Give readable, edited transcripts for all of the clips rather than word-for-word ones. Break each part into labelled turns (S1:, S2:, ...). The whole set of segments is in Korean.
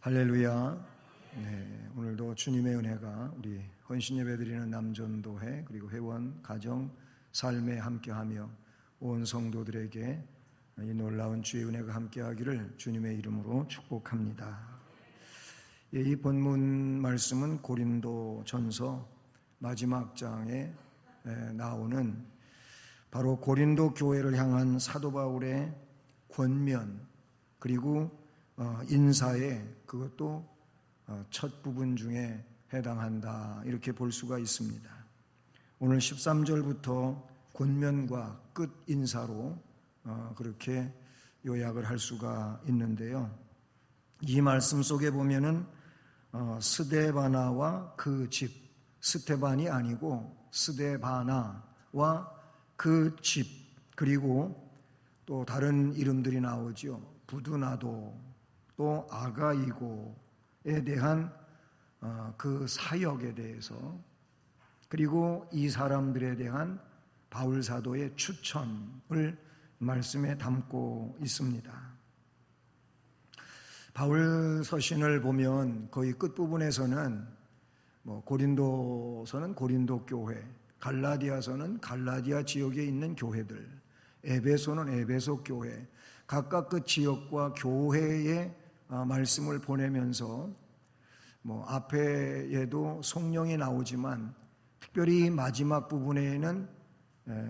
S1: 할렐루야. 네, 오늘도 주님의 은혜가 우리 헌신 예배드리는 남전도회 그리고 회원, 가정, 삶에 함께하며 온 성도들에게 이 놀라운 주의 은혜가 함께하기를 주님의 이름으로 축복합니다. 이 본문 말씀은 고린도전서 마지막 장에 나오는 바로 고린도 교회를 향한 사도 바울의 권면 그리고 인사의 그것도 첫 부분 중에 해당한다 이렇게 볼 수가 있습니다. 오늘 13절부터 권면과 끝 인사로 그렇게 요약을 할 수가 있는데요. 이 말씀 속에 보면은 스데바나와 그 집, 스테반이 아니고 스데바나와 그 집, 그리고 또 다른 이름들이 나오죠. 부두나도, 또 아가이고에 대한 그 사역에 대해서, 그리고 이 사람들에 대한 바울 사도의 추천을 말씀에 담고 있습니다. 바울 서신을 보면 거의 끝부분에서는 고린도서는 고린도 교회, 갈라디아서는 갈라디아 지역에 있는 교회들, 에베소는 에베소 교회, 각각 그 지역과 교회의 말씀을 보내면서 앞에에도 성령이 나오지만 특별히 마지막 부분에는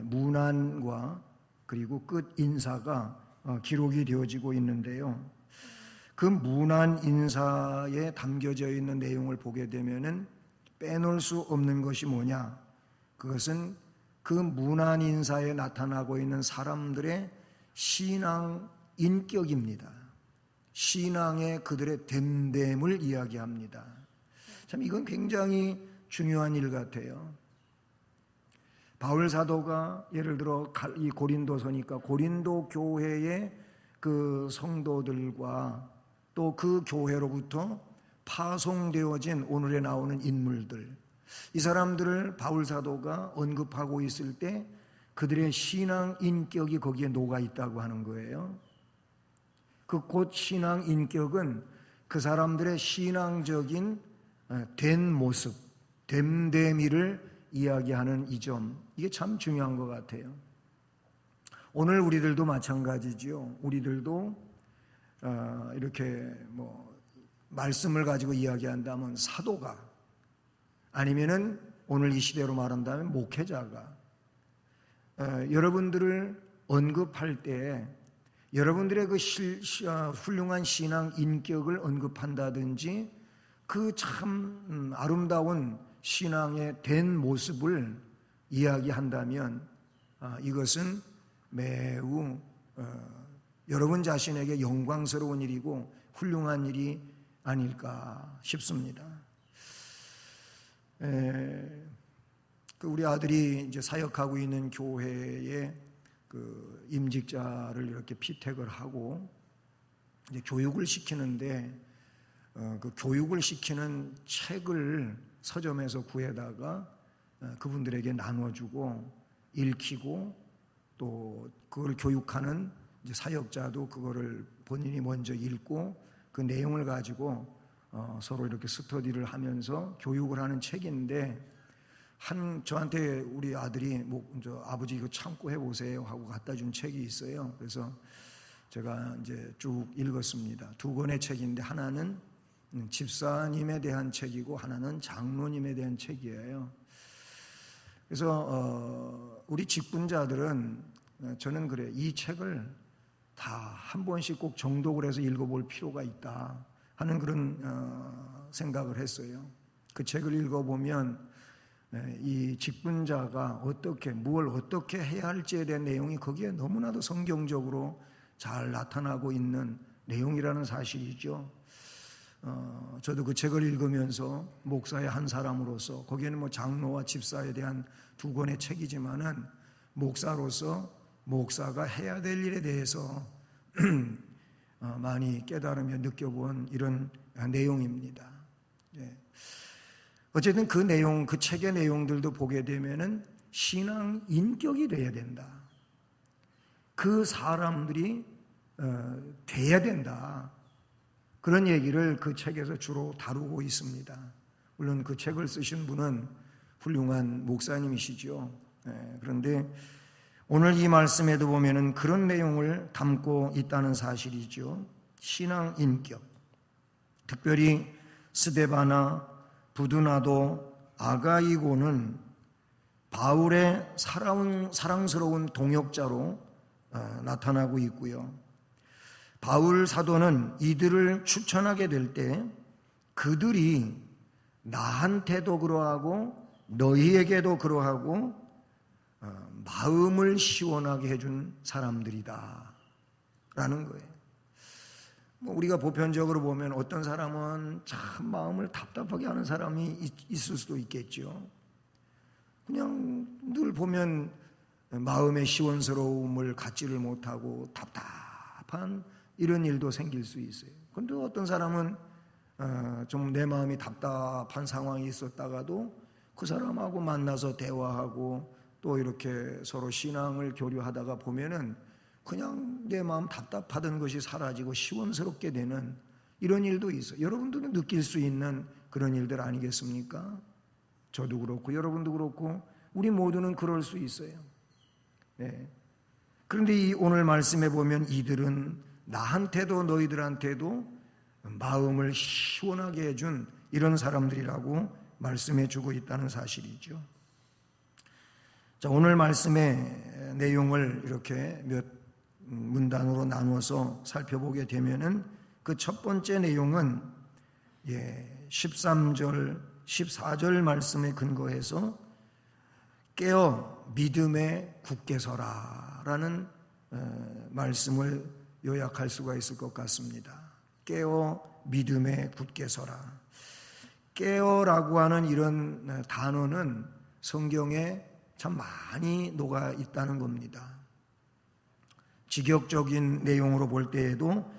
S1: 문안과 그리고 끝 인사가 기록이 되어지고 있는데요. 그 문안 인사에 담겨져 있는 내용을 보게 되면은 빼놓을 수 없는 것이 뭐냐? 그것은 그 문안 인사에 나타나고 있는 사람들의 신앙 인격입니다. 신앙의 그들의 됨됨을 이야기합니다. 참 이건 굉장히 중요한 일 같아요. 바울 사도가 예를 들어 이 고린도서니까 고린도 교회의 그 성도들과 또 그 교회로부터 파송되어진 오늘에 나오는 인물들, 이 사람들을 바울 사도가 언급하고 있을 때 그들의 신앙 인격이 거기에 녹아 있다고 하는 거예요. 그 곧 신앙 인격은 그 사람들의 신앙적인 된 모습, 됨됨이를 이야기하는 이 점, 이게 참 중요한 것 같아요. 오늘 우리들도 마찬가지지요. 우리들도 이렇게 말씀을 가지고 이야기한다면 사도가, 아니면은 오늘 이 시대로 말한다면 목회자가 여러분들을 언급할 때 여러분들의 그 훌륭한 신앙 인격을 언급한다든지 그 참 아름다운 신앙의 된 모습을 이야기한다면 이것은 매우 여러분 자신에게 영광스러운 일이고 훌륭한 일이 아닐까 싶습니다. 우리 아들이 이제 사역하고 있는 교회에 그 임직자를 이렇게 피택을 하고 이제 교육을 시키는데 그 교육을 시키는 책을 서점에서 구해다가 그분들에게 나눠주고 읽히고 또 그걸 교육하는 이제 사역자도 그거를 본인이 먼저 읽고 그 내용을 가지고 서로 이렇게 스터디를 하면서 교육을 하는 책인데 저한테 우리 아들이 아버지 이거 참고해 보세요 하고 갖다 준 책이 있어요. 그래서 제가 이제 쭉 읽었습니다. 두 권의 책인데 하나는 집사님에 대한 책이고 하나는 장로님에 대한 책이에요. 그래서 우리 직분자들은 저는 그래요. 이 책을 다 한 번씩 꼭 정독을 해서 읽어볼 필요가 있다 하는 그런 생각을 했어요. 그 책을 읽어보면 이 직분자가 뭘 어떻게 해야 할지에 대한 내용이 거기에 너무나도 성경적으로 잘 나타나고 있는 내용이라는 사실이죠. 저도 그 책을 읽으면서 목사의 한 사람으로서 거기에는 장로와 집사에 대한 두 권의 책이지만은 목사로서 목사가 해야 될 일에 대해서 많이 깨달으며 느껴본 이런 내용입니다. 어쨌든 그 내용, 그 책의 내용들도 보게 되면은 신앙 인격이 돼야 된다. 그 사람들이 돼야 된다. 그런 얘기를 그 책에서 주로 다루고 있습니다. 물론 그 책을 쓰신 분은 훌륭한 목사님이시죠. 그런데 오늘 이 말씀에도 보면은 그런 내용을 담고 있다는 사실이죠. 신앙 인격, 특별히 스데바나, 부두나도, 아가이고는 바울의 사랑스러운 동역자로 나타나고 있고요. 바울 사도는 이들을 추천하게 될 때 그들이 나한테도 그러하고 너희에게도 그러하고 마음을 시원하게 해준 사람들이다 라는 거예요. 우리가 보편적으로 보면 어떤 사람은 참 마음을 답답하게 하는 사람이 있을 수도 있겠죠. 그냥 늘 보면 마음의 시원스러움을 갖지를 못하고 답답한 이런 일도 생길 수 있어요. 그런데 어떤 사람은 좀 내 마음이 답답한 상황이 있었다가도 그 사람하고 만나서 대화하고 또 이렇게 서로 신앙을 교류하다가 보면은 그냥 내 마음 답답하던 것이 사라지고 시원스럽게 되는 이런 일도 있어요. 여러분들은 느낄 수 있는 그런 일들 아니겠습니까? 저도 그렇고 여러분도 그렇고 우리 모두는 그럴 수 있어요. 네. 그런데 이 오늘 말씀에 보면 이들은 나한테도 너희들한테도 마음을 시원하게 해준 이런 사람들이라고 말씀해 주고 있다는 사실이죠. 자, 오늘 말씀의 내용을 이렇게 몇 문단으로 나누어서 살펴보게 되면은 그 첫 번째 내용은 13절, 14절 말씀에 근거해서 깨어 믿음에 굳게 서라 라는 말씀을 요약할 수가 있을 것 같습니다. 깨어 믿음에 굳게 서라. 깨어라고 하는 이런 단어는 성경에 참 많이 녹아 있다는 겁니다. 직역적인 내용으로 볼 때에도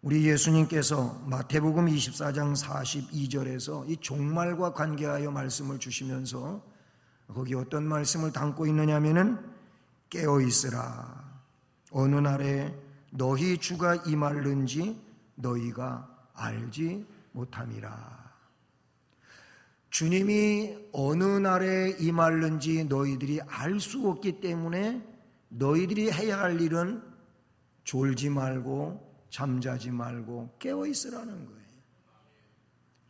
S1: 우리 예수님께서 마태복음 24장 42절에서 이 종말과 관계하여 말씀을 주시면서 거기 어떤 말씀을 담고 있느냐 하면은 깨어 있으라. 어느 날에 너희 주가 임할는지 너희가 알지 못함이라. 주님이 어느 날에 임할는지 너희들이 알 수 없기 때문에 너희들이 해야 할 일은 졸지 말고 잠자지 말고 깨어 있으라는 거예요.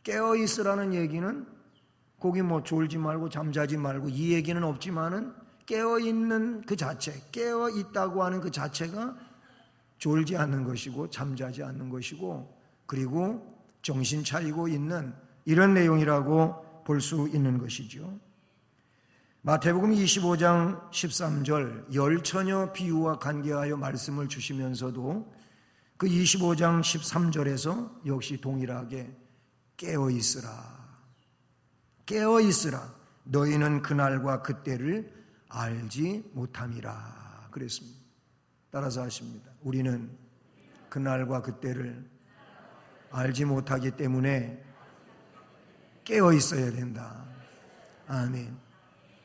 S1: 깨어 있으라는 얘기는 거기 졸지 말고 잠자지 말고 이 얘기는 없지만은 깨어 있는 그 자체, 깨어 있다고 하는 그 자체가 졸지 않는 것이고 잠자지 않는 것이고 그리고 정신 차리고 있는 이런 내용이라고 볼 수 있는 것이죠. 마태복음 25장 13절 열처녀 비유와 관계하여 말씀을 주시면서도 그 25장 13절에서 역시 동일하게 깨어 있으라. 깨어 있으라. 너희는 그날과 그때를 알지 못함이라 그랬습니다. 따라서 하십니다. 우리는 그날과 그때를 알지 못하기 때문에 깨어 있어야 된다. 아멘.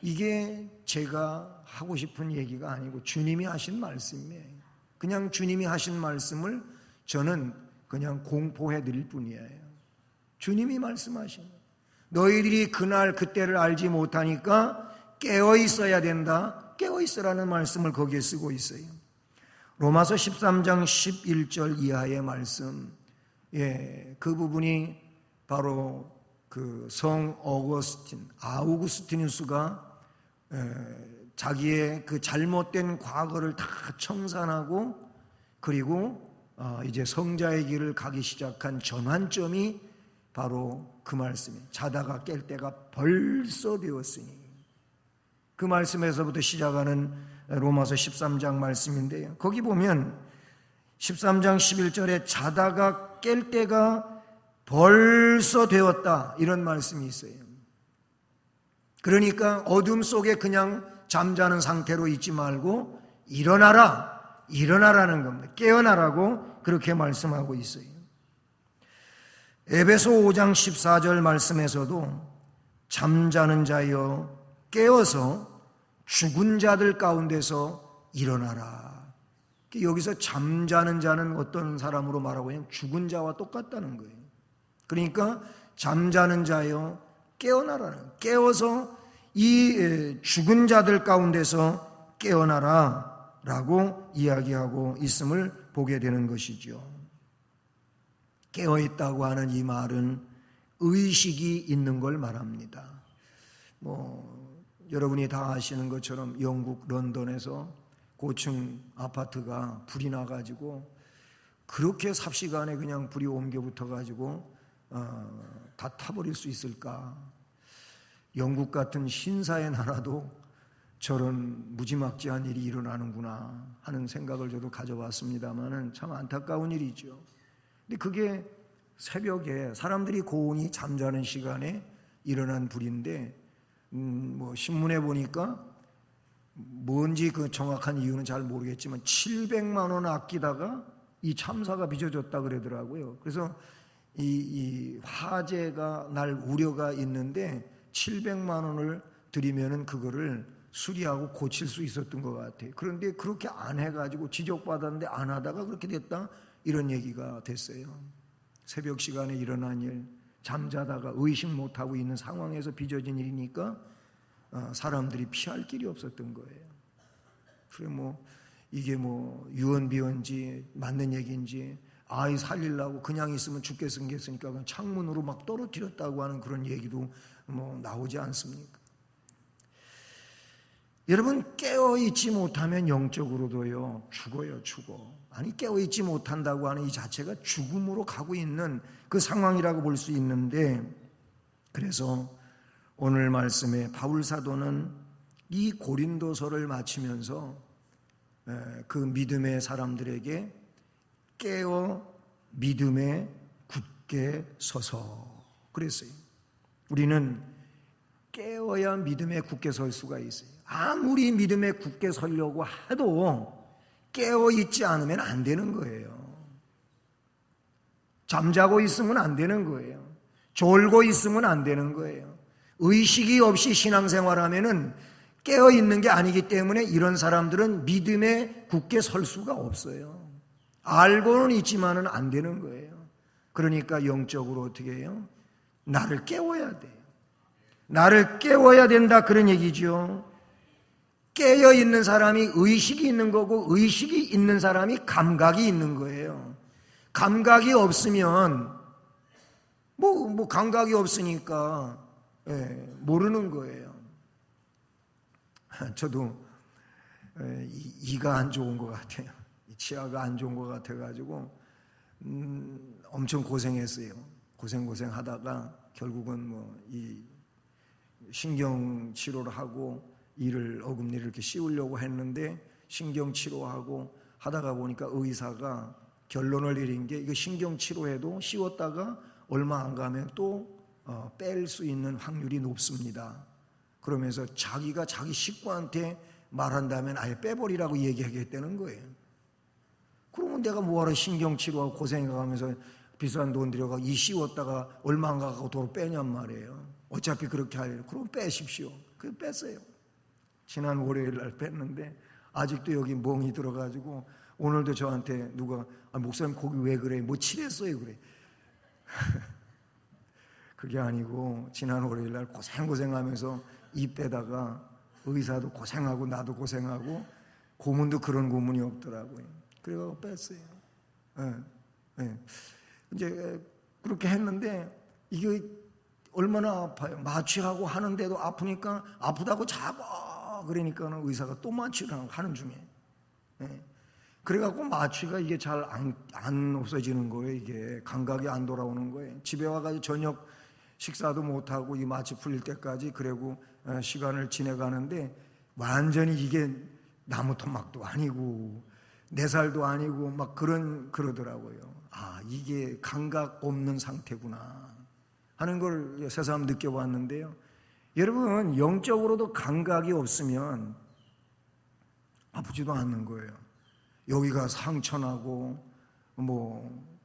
S1: 이게 제가 하고 싶은 얘기가 아니고 주님이 하신 말씀이에요. 그냥 주님이 하신 말씀을 저는 그냥 공포해 드릴 뿐이에요. 주님이 말씀하신 거예요. 너희들이 그날 그때를 알지 못하니까 깨어 있어야 된다. 깨어 있으라는 말씀을 거기에 쓰고 있어요. 로마서 13장 11절 이하의 말씀, 그 부분이 바로 그 성 아우구스티누스가 자기의 그 잘못된 과거를 다 청산하고 그리고 이제 성자의 길을 가기 시작한 전환점이 바로 그 말씀이에요. 자다가 깰 때가 벌써 되었으니. 그 말씀에서부터 시작하는 로마서 13장 말씀인데요. 거기 보면 13장 11절에 자다가 깰 때가 벌써 되었다 이런 말씀이 있어요. 그러니까 어둠 속에 그냥 잠자는 상태로 있지 말고 일어나라는 겁니다. 깨어나라고 그렇게 말씀하고 있어요. 에베소 5장 14절 말씀에서도 잠자는 자여 깨어서 죽은 자들 가운데서 일어나라. 여기서 잠자는 자는 어떤 사람으로 말하고 있냐면 죽은 자와 똑같다는 거예요. 그러니까 잠자는 자여 깨어나라는, 깨어서 이 죽은 자들 가운데서 깨어나라 라고 이야기하고 있음을 보게 되는 것이죠. 깨어있다고 하는 이 말은 의식이 있는 걸 말합니다. 여러분이 다 아시는 것처럼 영국 런던에서 고층 아파트가 불이 나가지고 그렇게 삽시간에 그냥 불이 옮겨 붙어가지고 다 타버릴 수 있을까? 영국 같은 신사의 나라도 저런 무지막지한 일이 일어나는구나 하는 생각을 저도 가져봤습니다만은 참 안타까운 일이죠. 근데 그게 새벽에 사람들이 고온히 잠자는 시간에 일어난 불인데 신문에 보니까 뭔지 그 정확한 이유는 잘 모르겠지만 700만 원 아끼다가 이 참사가 빚어졌다 그러더라고요. 그래서 이 화재가 날 우려가 있는데 700만 원을 들이면은 그거를 수리하고 고칠 수 있었던 것 같아요. 그런데 그렇게 안 해가지고 지적받았는데 안 하다가 그렇게 됐다 이런 얘기가 됐어요. 새벽 시간에 일어난 일, 잠자다가 의식 못하고 있는 상황에서 빚어진 일이니까 사람들이 피할 길이 없었던 거예요. 그래 이게 유언비어인지 맞는 얘기인지 아이 살리려고 그냥 있으면 죽게 생겼으니까 그냥 창문으로 막 떨어뜨렸다고 하는 그런 얘기도 나오지 않습니까? 여러분 깨어있지 못하면 영적으로도요 죽어요. 아니 깨어있지 못한다고 하는 이 자체가 죽음으로 가고 있는 그 상황이라고 볼 수 있는데, 그래서 오늘 말씀에 바울 사도는 이 고린도서를 마치면서 그 믿음의 사람들에게 깨어 믿음에 굳게 서서 그랬어요. 우리는 깨어야 믿음에 굳게 설 수가 있어요. 아무리 믿음에 굳게 서려고 해도 깨어있지 않으면 안 되는 거예요. 잠자고 있으면 안 되는 거예요. 졸고 있으면 안 되는 거예요. 의식이 없이 신앙생활하면은 깨어있는 게 아니기 때문에 이런 사람들은 믿음에 굳게 설 수가 없어요. 알고는 있지만은 안 되는 거예요. 그러니까 영적으로 어떻게 해요? 나를 깨워야 돼요. 나를 깨워야 된다 그런 얘기죠. 깨어있는 사람이 의식이 있는 거고 의식이 있는 사람이 감각이 있는 거예요. 감각이 없으면 감각이 없으니까 모르는 거예요. 저도 이가 안 좋은 것 같아요. 치아가 안 좋은 것 같아가지고 엄청 고생했어요. 고생하다가 결국은 이 신경 치료를 하고 이를 어금니를 이렇게 씌우려고 했는데 신경 치료하고 하다가 보니까 의사가 결론을 내린 게 이거 신경 치료해도 씌웠다가 얼마 안 가면 또 뺄 수 있는 확률이 높습니다. 그러면서 자기가 자기 식구한테 말한다면 아예 빼버리라고 얘기하겠다는 거예요. 그러면 내가 뭐하러 신경 치료하고 고생해가면서 비싼 돈 들여가 이 씌웠다가 얼마 안 가고 도로 빼냔 말이에요. 어차피 그렇게 하려고. 그럼 빼십시오. 그래서 뺐어요. 지난 월요일 날 뺐는데 아직도 여기 멍이 들어가지고 오늘도 저한테 누가 목사님 거기 왜 그래? 뭐 칠했어요 그래. 그게 아니고 지난 월요일 날 고생하면서 이 빼다가 의사도 고생하고 나도 고생하고 고문도 그런 고문이 없더라고요. 그래서 뺐어요. 이제 그렇게 했는데 이게 얼마나 아파요. 마취하고 하는데도 아프니까 아프다고 잡아 그러니까 의사가 또 마취를 하는 중에 그래갖고 마취가 이게 잘 안 없어지는 거예요. 이게 감각이 안 돌아오는 거예요. 집에 와가지고 저녁 식사도 못하고 이 마취 풀릴 때까지 그리고 시간을 지내가는데 완전히 이게 나무 토막도 아니고 4살도 아니고 막 그러더라고요. 아, 이게 감각 없는 상태구나 하는 걸 새삼 느껴봤는데요. 여러분, 영적으로도 감각이 없으면 아프지도 않는 거예요. 여기가 상처나고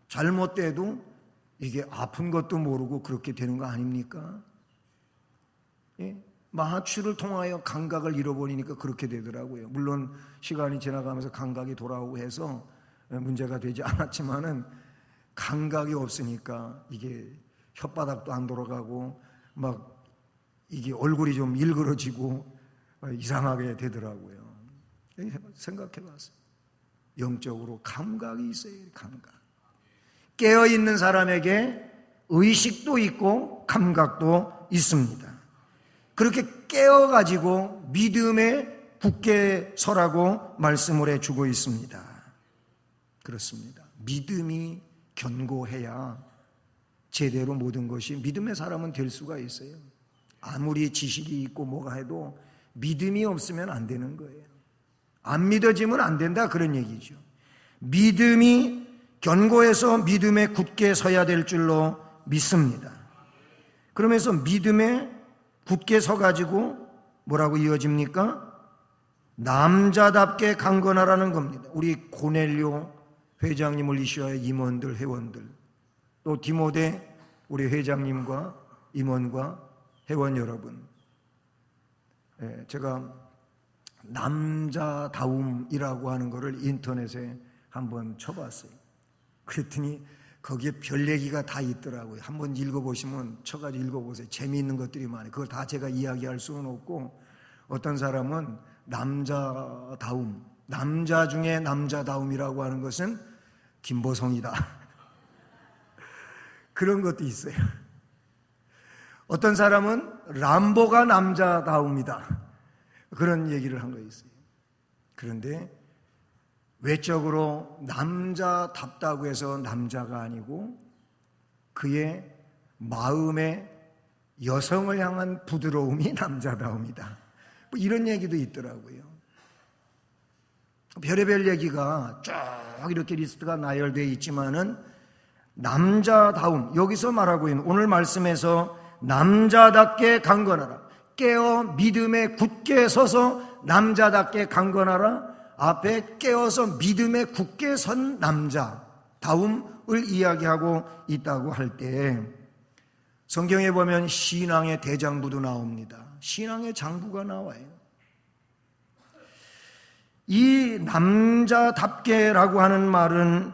S1: 잘못돼도 이게 아픈 것도 모르고 그렇게 되는 거 아닙니까? 예? 마취를 통하여 감각을 잃어버리니까 그렇게 되더라고요. 물론 시간이 지나가면서 감각이 돌아오고 해서 문제가 되지 않았지만은 감각이 없으니까 이게 혓바닥도 안 돌아가고 막 이게 얼굴이 좀 일그러지고 이상하게 되더라고요. 생각해 봤어요. 영적으로 감각이 있어요. 감각. 깨어있는 사람에게 의식도 있고 감각도 있습니다. 그렇게 깨어가지고 믿음에 굳게 서라고 말씀을 해주고 있습니다. 그렇습니다. 믿음이 견고해야 제대로 모든 것이 믿음의 사람은 될 수가 있어요. 아무리 지식이 있고 뭐가 해도 믿음이 없으면 안 되는 거예요. 안 믿어지면 안 된다 그런 얘기죠. 믿음이 견고해서 믿음에 굳게 서야 될 줄로 믿습니다. 그러면서 믿음에 굳게 서가지고 뭐라고 이어집니까? 남자답게 강건하라는 겁니다. 우리 고넬료 회장님을 이시하여 임원들, 회원들, 또 디모데 우리 회장님과 임원과 회원 여러분, 제가 남자다움이라고 하는 것을 인터넷에 한번 쳐봤어요. 그랬더니 거기에 별 얘기가 다 있더라고요. 한번 읽어보시면 쳐가지고 읽어보세요. 재미있는 것들이 많아요. 그걸 다 제가 이야기할 수는 없고, 어떤 사람은 남자다움, 남자 중에 남자다움이라고 하는 것은 김보성이다. 그런 것도 있어요. 어떤 사람은 람보가 남자다움이다. 그런 얘기를 한 거 있어요. 그런데 외적으로 남자답다고 해서 남자가 아니고 그의 마음의 여성을 향한 부드러움이 남자다움이다. 뭐 이런 얘기도 있더라고요. 별의별 얘기가 쭉 이렇게 리스트가 나열되어 있지만은 남자다움, 여기서 말하고 있는 오늘 말씀에서 남자답게 강건하라, 깨어 믿음에 굳게 서서 남자답게 강건하라, 앞에 깨어서 믿음에 굳게 선 남자다움을 이야기하고 있다고 할 때 성경에 보면 신앙의 대장부도 나옵니다. 신앙의 장부가 나와요. 이 남자답게라고 하는 말은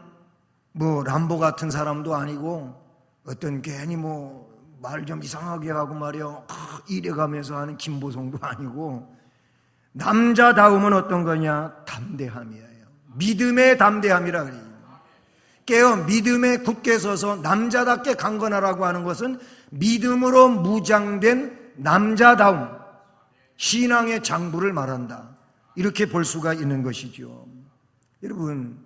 S1: 뭐 람보 같은 사람도 아니고 어떤 괜히 뭐 말 좀 이상하게 하고 말이야 이래가면서 하는 김보성도 아니고, 남자다움은 어떤 거냐? 담대함이에요. 믿음의 담대함이라 그래요. 깨어 믿음에 굳게 서서 남자답게 강건하라고 하는 것은 믿음으로 무장된 남자다움, 신앙의 장부를 말한다. 이렇게 볼 수가 있는 것이죠. 여러분,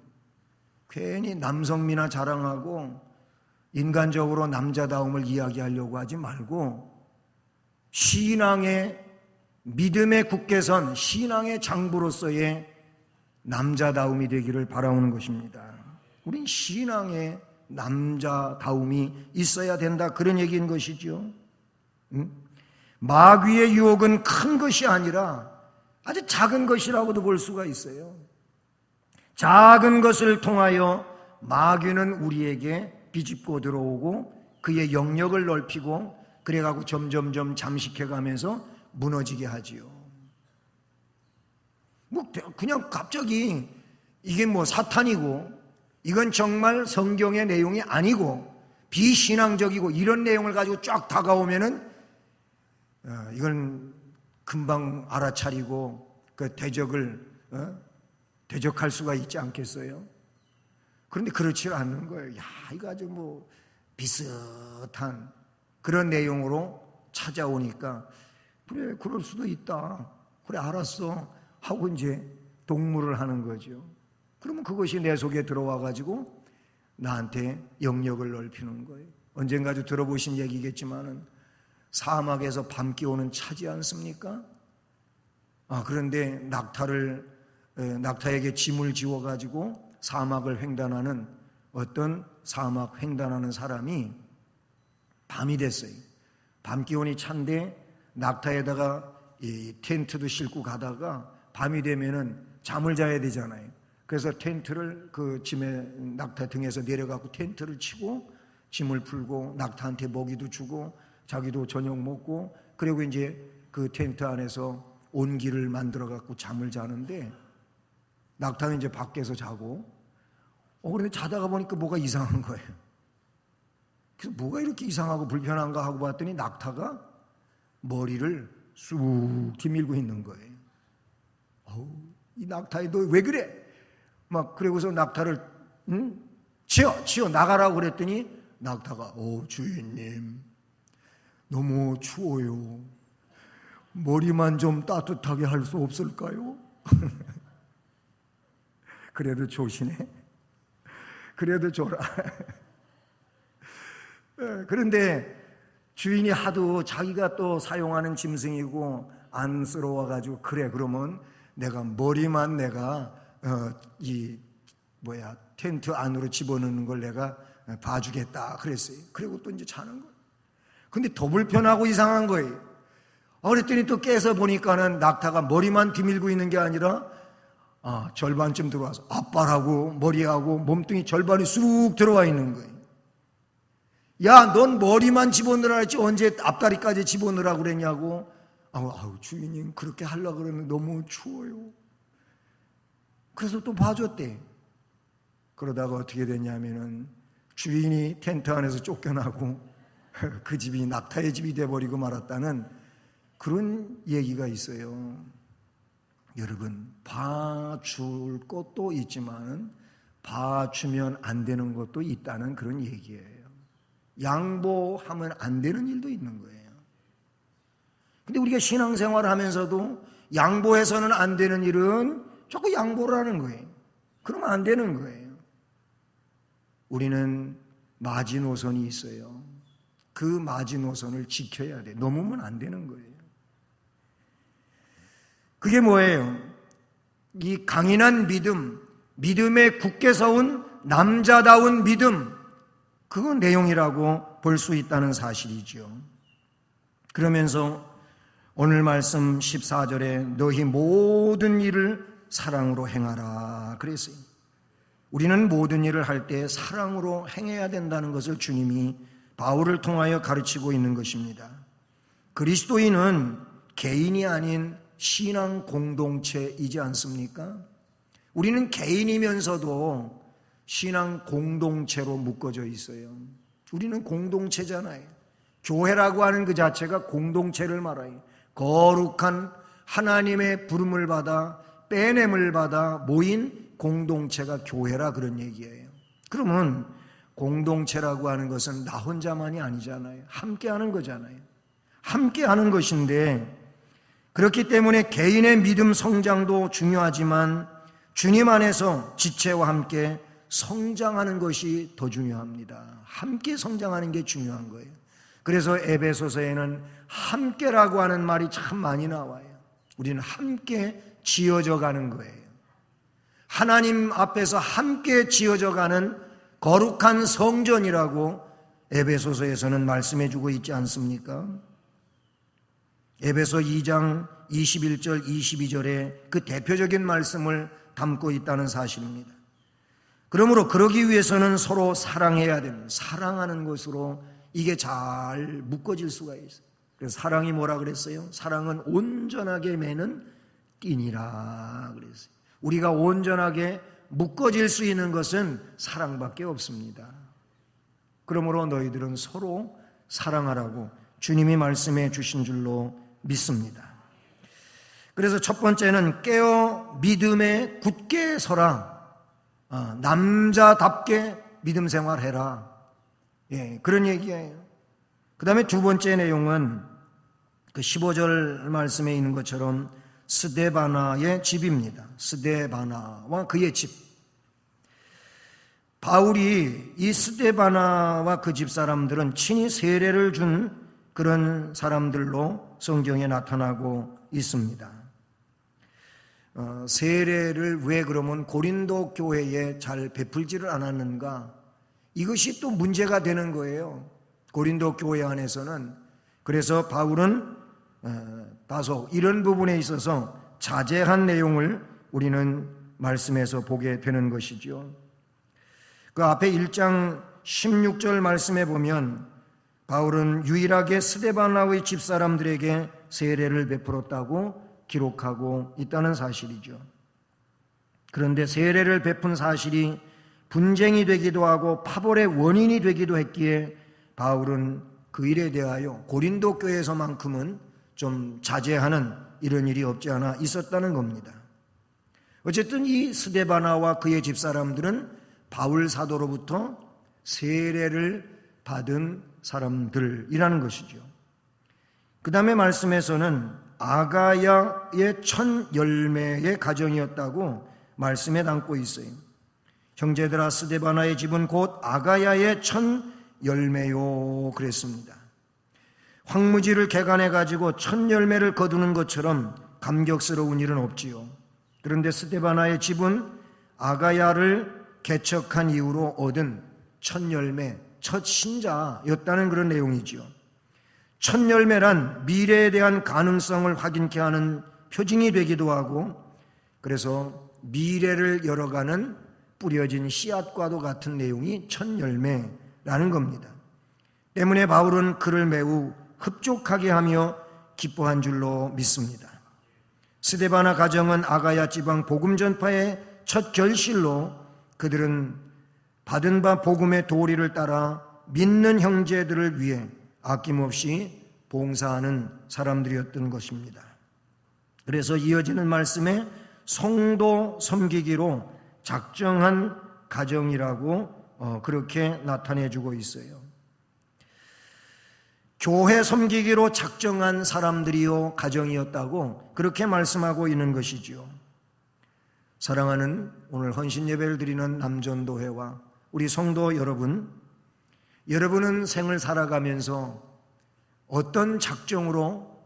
S1: 괜히 남성미나 자랑하고 인간적으로 남자다움을 이야기하려고 하지 말고 신앙의 믿음에 굳게 선 신앙의 장부로서의 남자다움이 되기를 바라오는 것입니다. 우린 신앙의 남자다움이 있어야 된다, 그런 얘기인 것이죠. 마귀의 유혹은 큰 것이 아니라 아주 작은 것이라고도 볼 수가 있어요. 작은 것을 통하여 마귀는 우리에게 비집고 들어오고 그의 영역을 넓히고 그래가지고 점점점 잠식해가면서 무너지게 하지요. 뭐 그냥 갑자기 이게 뭐 사탄이고 이건 정말 성경의 내용이 아니고 비신앙적이고 이런 내용을 가지고 쫙 다가오면은 이건 금방 알아차리고 그 대적을 대적할 수가 있지 않겠어요? 그런데 그렇지 않는 거예요. 야, 이거 아주 뭐 비슷한 그런 내용으로 찾아오니까 그래, 그럴 수도 있다. 그래, 알았어. 하고 이제 동무를 하는 거죠. 그러면 그것이 내 속에 들어와 가지고 나한테 영역을 넓히는 거예요. 언젠가도 들어보신 얘기겠지만은 사막에서 밤기오는 차지 않습니까? 그런데 낙타에게 짐을 지워 가지고 사막을 횡단하는 어떤 사막 횡단하는 사람이 밤이 됐어요. 밤기온이 찬데 낙타에다가 이 텐트도 싣고 가다가 밤이 되면은 잠을 자야 되잖아요. 그래서 텐트를 그 짐에 낙타 등에서 내려가고 텐트를 치고 짐을 풀고 낙타한테 먹이도 주고 자기도 저녁 먹고 그리고 이제 그 텐트 안에서 온기를 만들어 갖고 잠을 자는데 낙타는 이제 밖에서 자고 그런데 자다가 보니까 뭐가 이상한 거예요. 그래서 뭐가 이렇게 이상하고 불편한가 하고 봤더니 낙타가 머리를 쑥 뒤밀고 있는 거예요. 이 낙타야 너 왜 그래? 막 그러고서 낙타를 치워 나가라고 그랬더니 낙타가 주인님 너무 추워요. 머리만 좀 따뜻하게 할 수 없을까요? 그래도 조시네. 그래도 줘라. 그런데 주인이 하도 자기가 또 사용하는 짐승이고 안쓰러워가지고 그래 그러면 내가 머리만 내가 텐트 안으로 집어넣는 걸 내가 봐주겠다 그랬어요. 그리고 또 이제 자는 거예요. 근데 더 불편하고 이상한 거예요. 그랬더니 또 깨서 보니까는 낙타가 머리만 뒤밀고 있는 게 아니라 절반쯤 들어와서 앞발하고 머리하고 몸뚱이 절반이 쑥 들어와 있는 거예요. 야, 넌 머리만 집어넣으라 했지 언제 앞다리까지 집어넣으라고 그랬냐고. 주인님 그렇게 하려고 그러는데 너무 추워요. 그래서 또 봐줬대. 그러다가 어떻게 됐냐면은 주인이 텐트 안에서 쫓겨나고 그 집이 낙타의 집이 돼버리고 말았다는 그런 얘기가 있어요. 여러분, 봐줄 것도 있지만 봐주면 안 되는 것도 있다는 그런 얘기예요. 양보하면 안 되는 일도 있는 거예요. 근데 우리가 신앙생활을 하면서도 양보해서는 안 되는 일은 자꾸 양보를 하는 거예요. 그러면 안 되는 거예요. 우리는 마지노선이 있어요. 그 마지노선을 지켜야 돼. 넘으면 안 되는 거예요. 그게 뭐예요? 이 강인한 믿음, 믿음에 굳게 서온 남자다운 믿음, 그 내용이라고 볼 수 있다는 사실이죠. 그러면서 오늘 말씀 14절에 너희 모든 일을 사랑으로 행하라 그랬어요. 우리는 모든 일을 할 때 사랑으로 행해야 된다는 것을 주님이 바울을 통하여 가르치고 있는 것입니다. 그리스도인은 개인이 아닌 신앙 공동체이지 않습니까? 우리는 개인이면서도 신앙 공동체로 묶어져 있어요. 우리는 공동체잖아요. 교회라고 하는 그 자체가 공동체를 말해요. 거룩한 하나님의 부름을 받아 빼냄을 받아 모인 공동체가 교회라 그런 얘기예요. 그러면 공동체라고 하는 것은 나 혼자만이 아니잖아요. 함께 하는 거잖아요. 함께 하는 것인데 그렇기 때문에 개인의 믿음 성장도 중요하지만 주님 안에서 지체와 함께 성장하는 것이 더 중요합니다. 함께 성장하는 게 중요한 거예요. 그래서 에베소서에는 함께라고 하는 말이 참 많이 나와요. 우리는 함께 지어져 가는 거예요. 하나님 앞에서 함께 지어져 가는 거룩한 성전이라고 에베소서에서는 말씀해 주고 있지 않습니까? 에베소 2장 21절 22절에 그 대표적인 말씀을 담고 있다는 사실입니다. 그러므로 그러기 위해서는 서로 사랑해야 됩니다. 사랑하는 것으로 이게 잘 묶어질 수가 있어요. 그래서 사랑이 뭐라 그랬어요? 사랑은 온전하게 매는 띠니라 그랬어요. 우리가 온전하게 묶어질 수 있는 것은 사랑밖에 없습니다. 그러므로 너희들은 서로 사랑하라고 주님이 말씀해 주신 줄로 믿습니다. 그래서 첫 번째는 깨어 믿음에 굳게 서라. 남자답게 믿음 생활해라. 그런 얘기예요. 그 다음에 두 번째 내용은 그 15절 말씀에 있는 것처럼 스데바나의 집입니다. 스데바나와 그의 집. 바울이 이 스데바나와 그 집 사람들은 친히 세례를 준 그런 사람들로 성경에 나타나고 있습니다. 세례를 왜 그러면 고린도 교회에 잘 베풀지를 않았는가? 이것이 또 문제가 되는 거예요. 고린도 교회 안에서는. 그래서 바울은 다소 이런 부분에 있어서 자제한 내용을 우리는 말씀에서 보게 되는 것이죠. 그 앞에 1장 16절 말씀에 보면 바울은 유일하게 스데바나의 집사람들에게 세례를 베풀었다고 기록하고 있다는 사실이죠. 그런데 세례를 베푼 사실이 분쟁이 되기도 하고 파벌의 원인이 되기도 했기에 바울은 그 일에 대하여 고린도 교회에서만큼은 좀 자제하는 이런 일이 없지 않아 있었다는 겁니다. 어쨌든 이 스데바나와 그의 집사람들은 바울 사도로부터 세례를 받은 사람들이라는 것이죠. 그 다음에 말씀에서는 아가야의 첫 열매의 가정이었다고 말씀에 담고 있어요. 형제들아, 스데바나의 집은 곧 아가야의 첫 열매요 그랬습니다. 황무지를 개간해 가지고 첫 열매를 거두는 것처럼 감격스러운 일은 없지요. 그런데 스데바나의 집은 아가야를 개척한 이후로 얻은 첫 열매, 첫 신자였다는 그런 내용이지요. 첫 열매란 미래에 대한 가능성을 확인케 하는 표징이 되기도 하고, 그래서 미래를 열어가는 뿌려진 씨앗과도 같은 내용이 첫 열매라는 겁니다. 때문에 바울은 그를 매우 흡족하게 하며 기뻐한 줄로 믿습니다. 스데바나 가정은 아가야 지방 복음 전파의 첫 결실로 그들은 받은 바 복음의 도리를 따라 믿는 형제들을 위해 아낌없이 봉사하는 사람들이었던 것입니다. 그래서 이어지는 말씀에 성도 섬기기로 작정한 가정이라고 그렇게 나타내주고 있어요. 교회 섬기기로 작정한 사람들이요 가정이었다고 그렇게 말씀하고 있는 것이죠. 사랑하는 오늘 헌신 예배를 드리는 남전도회와 우리 성도 여러분, 여러분은 생을 살아가면서 어떤 작정으로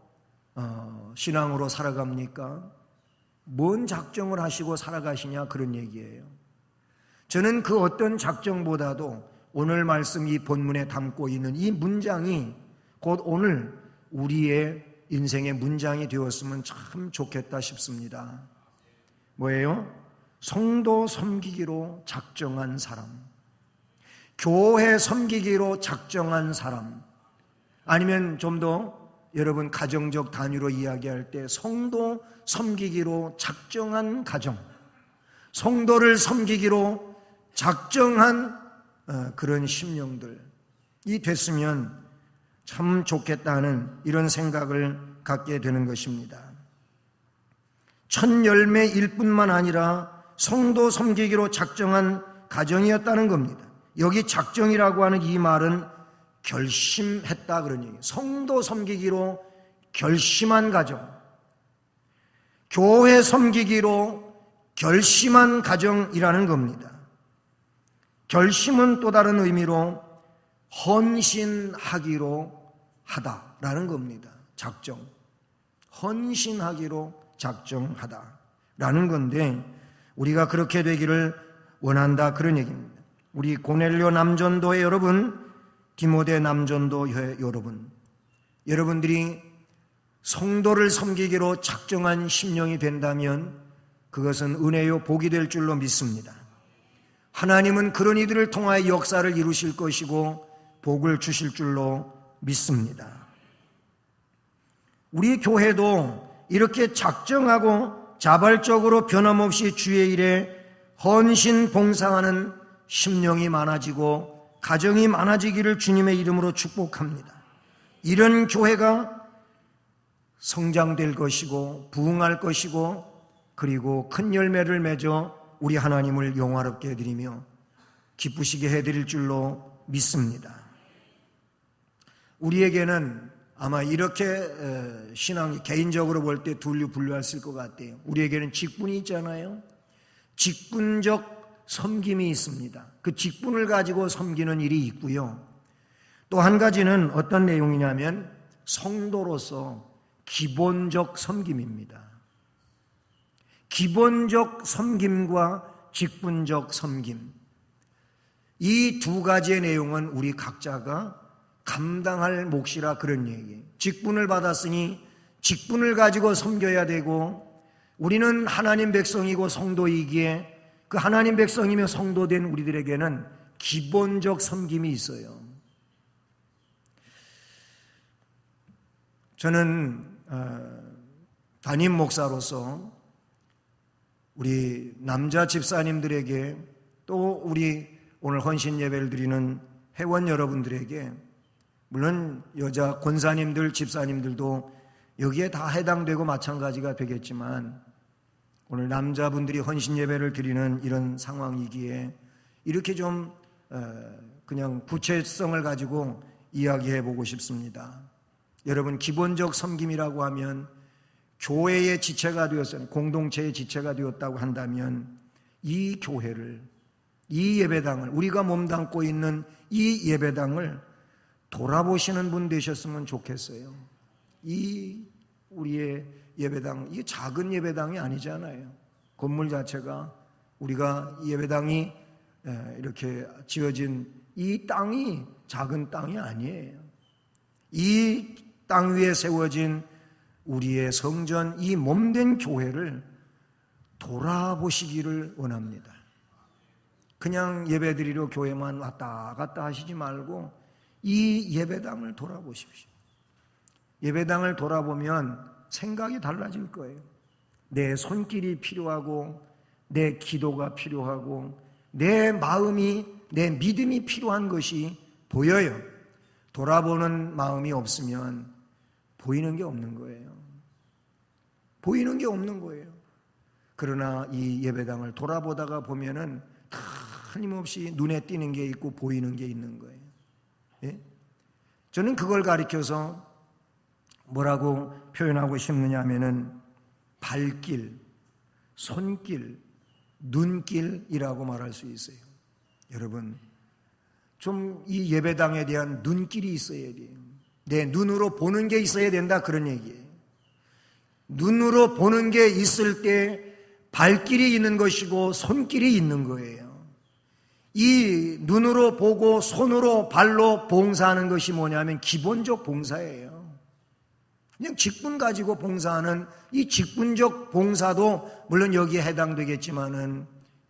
S1: 신앙으로 살아갑니까? 뭔 작정을 하시고 살아가시냐 그런 얘기예요. 저는 그 어떤 작정보다도 오늘 말씀 이 본문에 담고 있는 이 문장이 곧 오늘 우리의 인생의 문장이 되었으면 참 좋겠다 싶습니다. 뭐예요? 성도 섬기기로 작정한 사람, 교회 섬기기로 작정한 사람, 아니면 좀 더 여러분 가정적 단위로 이야기할 때 성도 섬기기로 작정한 가정, 성도를 섬기기로 작정한 그런 심령들이 됐으면 참 좋겠다는 이런 생각을 갖게 되는 것입니다. 첫 열매일 뿐만 아니라 성도 섬기기로 작정한 가정이었다는 겁니다. 여기 작정이라고 하는 이 말은 결심했다 그런 얘기예요. 성도 섬기기로 결심한 가정, 교회 섬기기로 결심한 가정이라는 겁니다. 결심은 또 다른 의미로 헌신하기로 하다라는 겁니다. 작정, 헌신하기로 작정하다라는 건데 우리가 그렇게 되기를 원한다 그런 얘기입니다. 우리 고넬료 남전도회 여러분, 디모데 남전도회 여러분, 여러분들이 성도를 섬기기로 작정한 심령이 된다면 그것은 은혜요 복이 될 줄로 믿습니다. 하나님은 그런 이들을 통하여 역사를 이루실 것이고 복을 주실 줄로 믿습니다. 우리 교회도 이렇게 작정하고 자발적으로 변함없이 주의 일에 헌신 봉사하는 심령이 많아지고 가정이 많아지기를 주님의 이름으로 축복합니다. 이런 교회가 성장될 것이고 부흥할 것이고 그리고 큰 열매를 맺어 우리 하나님을 영화롭게 해드리며 기쁘시게 해드릴 줄로 믿습니다. 우리에게는 아마 이렇게 신앙이 개인적으로 볼 때 분류했을 것 같아요. 우리에게는 직분이 있잖아요. 직분적 섬김이 있습니다. 그 직분을 가지고 섬기는 일이 있고요. 또 한 가지는 어떤 내용이냐면 성도로서 기본적 섬김입니다. 기본적 섬김과 직분적 섬김, 이 두 가지의 내용은 우리 각자가 감당할 몫이라 그런 얘기예요. 직분을 받았으니 직분을 가지고 섬겨야 되고, 우리는 하나님 백성이고 성도이기에 그 하나님 백성이며 성도된 우리들에게는 기본적 섬김이 있어요. 저는 담임 목사로서 우리 남자 집사님들에게 또 우리 오늘 헌신 예배를 드리는 회원 여러분들에게, 물론 여자 권사님들, 집사님들도 여기에 다 해당되고 마찬가지가 되겠지만, 오늘 남자분들이 헌신 예배를 드리는 이런 상황이기에 이렇게 좀 그냥 구체성을 가지고 이야기해 보고 싶습니다. 여러분, 기본적 섬김이라고 하면 교회의 지체가 되었어요. 공동체의 지체가 되었다고 한다면 이 교회를, 이 예배당을, 우리가 몸담고 있는 이 예배당을 돌아보시는 분 되셨으면 좋겠어요. 이 우리의 예배당, 이게 작은 예배당이 아니잖아요. 건물 자체가, 우리가 예배당이 이렇게 지어진 이 땅이 작은 땅이 아니에요. 이 땅 위에 세워진 우리의 성전, 이 몸된 교회를 돌아보시기를 원합니다. 그냥 예배드리러 교회만 왔다 갔다 하시지 말고 이 예배당을 돌아보십시오. 예배당을 돌아보면 생각이 달라질 거예요. 내 손길이 필요하고, 내 기도가 필요하고, 내 마음이, 내 믿음이 필요한 것이 보여요. 돌아보는 마음이 없으면 보이는 게 없는 거예요. 보이는 게 없는 거예요. 그러나 이 예배당을 돌아보다가 보면은 틀림없이 눈에 띄는 게 있고 보이는 게 있는 거예요. 예? 저는 그걸 가리켜서 뭐라고 표현하고 싶느냐 하면은 발길, 손길, 눈길이라고 말할 수 있어요. 여러분, 좀 이 예배당에 대한 눈길이 있어야 돼요. 내 눈으로 보는 게 있어야 된다, 그런 얘기예요. 눈으로 보는 게 있을 때 발길이 있는 것이고 손길이 있는 거예요. 이 눈으로 보고 손으로 발로 봉사하는 것이 뭐냐면 기본적 봉사예요. 그냥 직분 가지고 봉사하는 이 직분적 봉사도 물론 여기에 해당되겠지만은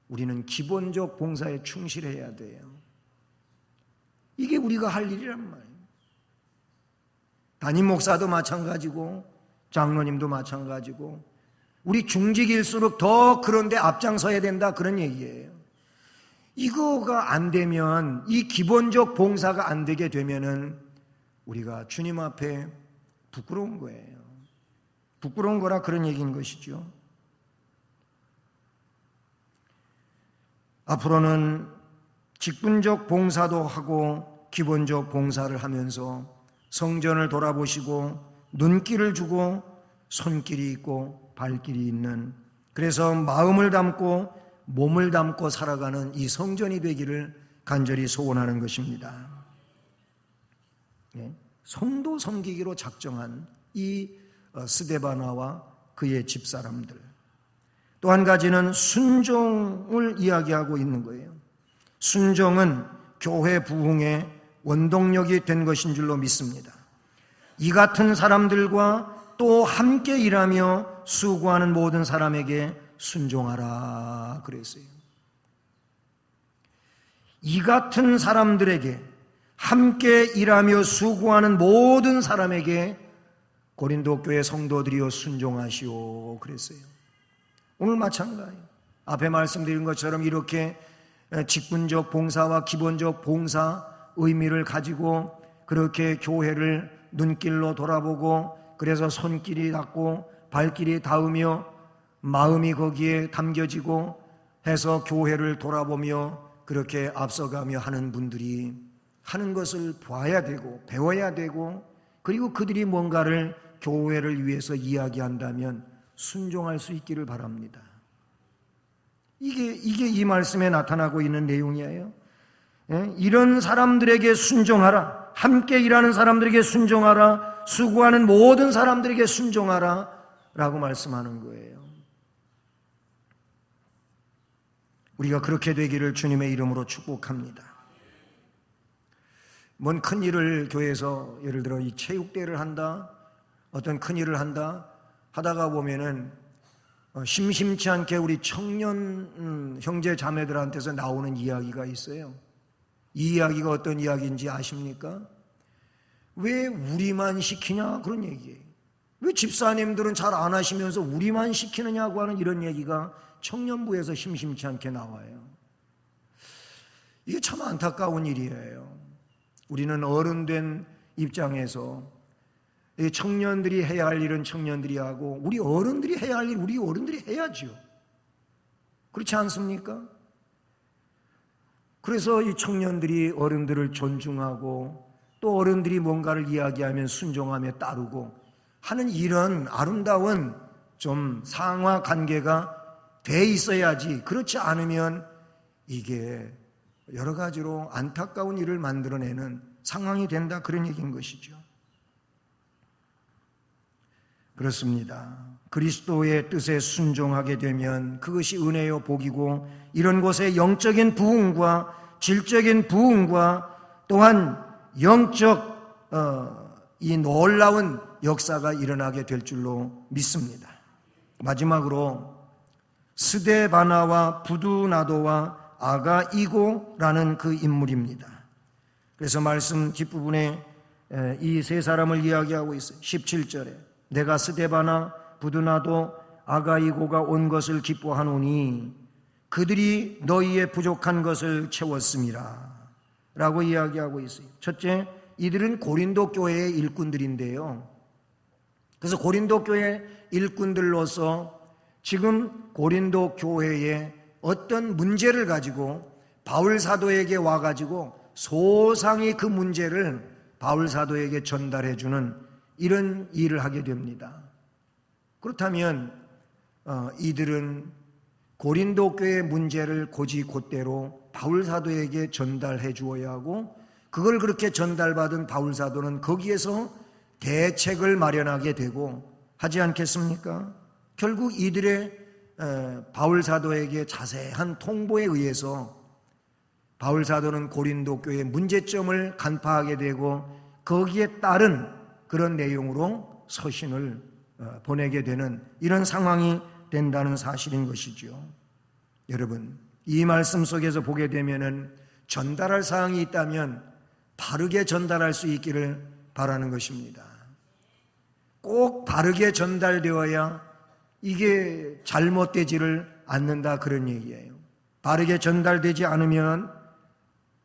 S1: 우리는 기본적 봉사에 충실해야 돼요. 이게 우리가 할 일이란 말이에요. 담임 목사도 마찬가지고 장로님도 마찬가지고 우리 중직일수록 더 그런데 앞장서야 된다, 그런 얘기예요. 이거가 안 되면, 이 기본적 봉사가 안 되게 되면은 우리가 주님 앞에 부끄러운 거예요. 부끄러운 거라 그런 얘기인 것이죠. 앞으로는 직분적 봉사도 하고 기본적 봉사를 하면서 성전을 돌아보시고 눈길을 주고 손길이 있고 발길이 있는, 그래서 마음을 담고 몸을 담고 살아가는 이 성전이 되기를 간절히 소원하는 것입니다. 성도 섬기기로 작정한 이 스데바나와 그의 집사람들, 또 한 가지는 순종을 이야기하고 있는 거예요. 순종은 교회 부흥의 원동력이 된 것인 줄로 믿습니다. 이 같은 사람들과 또 함께 일하며 수고하는 모든 사람에게 순종하라 그랬어요. 이 같은 사람들에게, 함께 일하며 수고하는 모든 사람에게 고린도 교회 성도들이여 순종하시오 그랬어요. 오늘 마찬가지예요. 앞에 말씀드린 것처럼 이렇게 직분적 봉사와 기본적 봉사 의미를 가지고 그렇게 교회를 눈길로 돌아보고, 그래서 손길이 닿고 발길이 닿으며 마음이 거기에 담겨지고 해서 교회를 돌아보며 그렇게 앞서가며 하는 분들이 하는 것을 봐야 되고 배워야 되고, 그리고 그들이 뭔가를 교회를 위해서 이야기한다면 순종할 수 있기를 바랍니다. 이게 이 말씀에 나타나고 있는 내용이에요. 이런 사람들에게 순종하라, 함께 일하는 사람들에게 순종하라, 수고하는 모든 사람들에게 순종하라 라고 말씀하는 거예요. 우리가 그렇게 되기를 주님의 이름으로 축복합니다. 뭔 큰 일을 교회에서 예를 들어 이 체육대회를 한다, 어떤 큰 일을 한다 하다가 보면은 심심치 않게 우리 청년 형제 자매들한테서 나오는 이야기가 있어요. 이 이야기가 어떤 이야기인지 아십니까? 왜 우리만 시키냐, 그런 얘기예요. 왜 집사님들은 잘 안 하시면서 우리만 시키느냐고 하는 이런 얘기가 청년부에서 심심치 않게 나와요. 이게 참 안타까운 일이에요. 우리는 어른된 입장에서 청년들이 해야 할 일은 청년들이 하고 우리 어른들이 해야 할 일 우리 어른들이 해야죠. 그렇지 않습니까? 그래서 이 청년들이 어른들을 존중하고 또 어른들이 뭔가를 이야기하면 순종하며 따르고 하는 이런 아름다운 좀 상하 관계가 돼 있어야지, 그렇지 않으면 이게 여러 가지로 안타까운 일을 만들어내는 상황이 된다, 그런 얘기인 것이죠. 그렇습니다. 그리스도의 뜻에 순종하게 되면 그것이 은혜요 복이고 이런 곳에 영적인 부흥과 질적인 부흥과 또한 영적 이 놀라운 역사가 일어나게 될 줄로 믿습니다. 마지막으로 스데바나와 부두나도와 아가이고라는 그 인물입니다. 그래서 말씀 뒷부분에 이 세 사람을 이야기하고 있어요. 17절에 내가 스데바나 부두나도 아가이고가 온 것을 기뻐하노니 그들이 너희의 부족한 것을 채웠음이라 라고 이야기하고 있어요. 첫째, 이들은 고린도 교회의 일꾼들인데요. 그래서 고린도 교회 일꾼들로서 지금 고린도 교회에 어떤 문제를 가지고 바울 사도에게 와가지고 소상히 그 문제를 바울 사도에게 전달해 주는 이런 일을 하게 됩니다. 그렇다면 이들은 고린도 교회의 문제를 곧이곧대로 바울 사도에게 전달해 주어야 하고 그걸 그렇게 전달받은 바울 사도는 거기에서 대책을 마련하게 되고 하지 않겠습니까? 결국 이들의 바울 사도에게 자세한 통보에 의해서 바울 사도는 고린도 교회의 문제점을 간파하게 되고 거기에 따른 그런 내용으로 서신을 보내게 되는 이런 상황이 된다는 사실인 것이죠. 여러분, 이 말씀 속에서 보게 되면은 전달할 사항이 있다면 바르게 전달할 수 있기를 바라는 것입니다. 꼭 바르게 전달되어야 이게 잘못되지를 않는다, 그런 얘기예요. 바르게 전달되지 않으면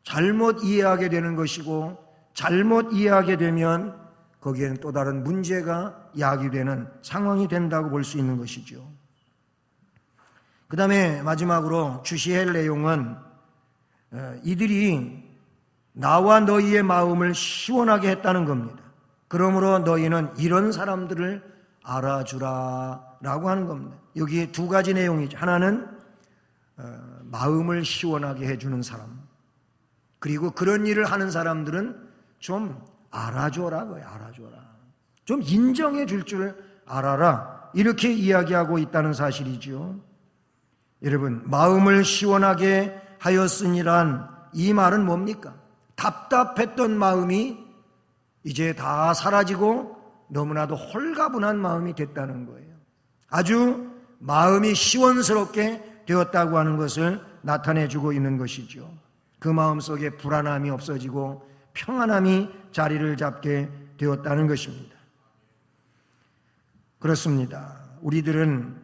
S1: 잘못 이해하게 되는 것이고 잘못 이해하게 되면 거기에는 또 다른 문제가 야기되는 상황이 된다고 볼 수 있는 것이죠. 그 다음에 마지막으로 주시할 내용은 이들이 나와 너희의 마음을 시원하게 했다는 겁니다. 그러므로 너희는 이런 사람들을 알아주라 라고 하는 겁니다. 여기 두 가지 내용이죠. 하나는 마음을 시원하게 해주는 사람, 그리고 그런 일을 하는 사람들은 좀 알아줘라, 알아줘라, 좀 인정해 줄 알아라, 이렇게 이야기하고 있다는 사실이죠. 여러분, 마음을 시원하게 하였으니란 이 말은 뭡니까? 답답했던 마음이 이제 다 사라지고 너무나도 홀가분한 마음이 됐다는 거예요. 아주 마음이 시원스럽게 되었다고 하는 것을 나타내주고 있는 것이죠. 그 마음속에 불안함이 없어지고 평안함이 자리를 잡게 되었다는 것입니다. 그렇습니다. 우리들은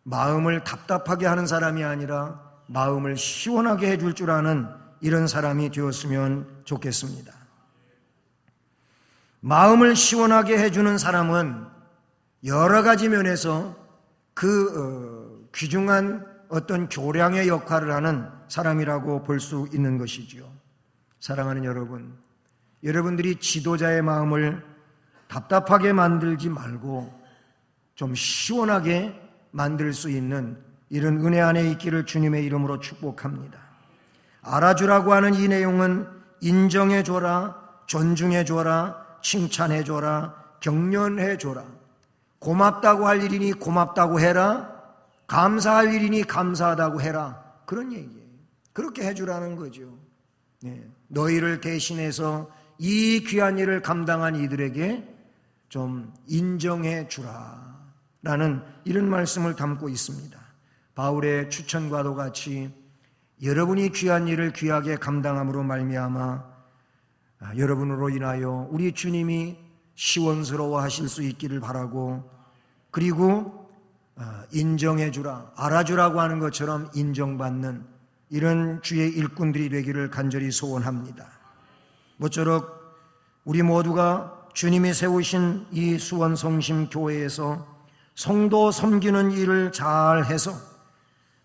S1: 마음을 답답하게 하는 사람이 아니라 마음을 시원하게 해줄 줄 아는 이런 사람이 되었으면 좋겠습니다. 마음을 시원하게 해주는 사람은 여러 가지 면에서 그 귀중한 어떤 교량의 역할을 하는 사람이라고 볼 수 있는 것이지요. 사랑하는 여러분, 여러분들이 지도자의 마음을 답답하게 만들지 말고 좀 시원하게 만들 수 있는 이런 은혜 안에 있기를 주님의 이름으로 축복합니다. 알아주라고 하는 이 내용은 인정해줘라, 존중해줘라, 칭찬해줘라, 격려해줘라, 고맙다고 할 일이니 고맙다고 해라, 감사할 일이니 감사하다고 해라, 그런 얘기예요. 그렇게 해주라는 거죠. 너희를 대신해서 이 귀한 일을 감당한 이들에게 좀 인정해주라 라는 이런 말씀을 담고 있습니다. 바울의 추천과도 같이 여러분이 귀한 일을 귀하게 감당함으로 말미암아 여러분으로 인하여 우리 주님이 시원스러워 하실 수 있기를 바라고, 그리고 인정해주라, 알아주라고 하는 것처럼 인정받는 이런 주의 일꾼들이 되기를 간절히 소원합니다. 모쪼록 우리 모두가 주님이 세우신 이 수원성심교회에서 성도 섬기는 일을 잘해서,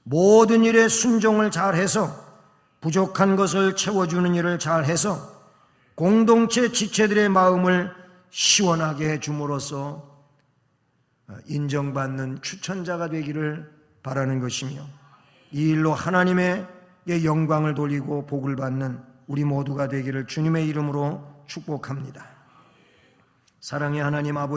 S1: 모든 일에 순종을 잘해서, 부족한 것을 채워주는 일을 잘해서 공동체 지체들의 마음을 시원하게 해줌으로써 인정받는 추천자가 되기를 바라는 것이며, 이 일로 하나님의 영광을 돌리고 복을 받는 우리 모두가 되기를 주님의 이름으로 축복합니다. 사랑의 하나님 아버지,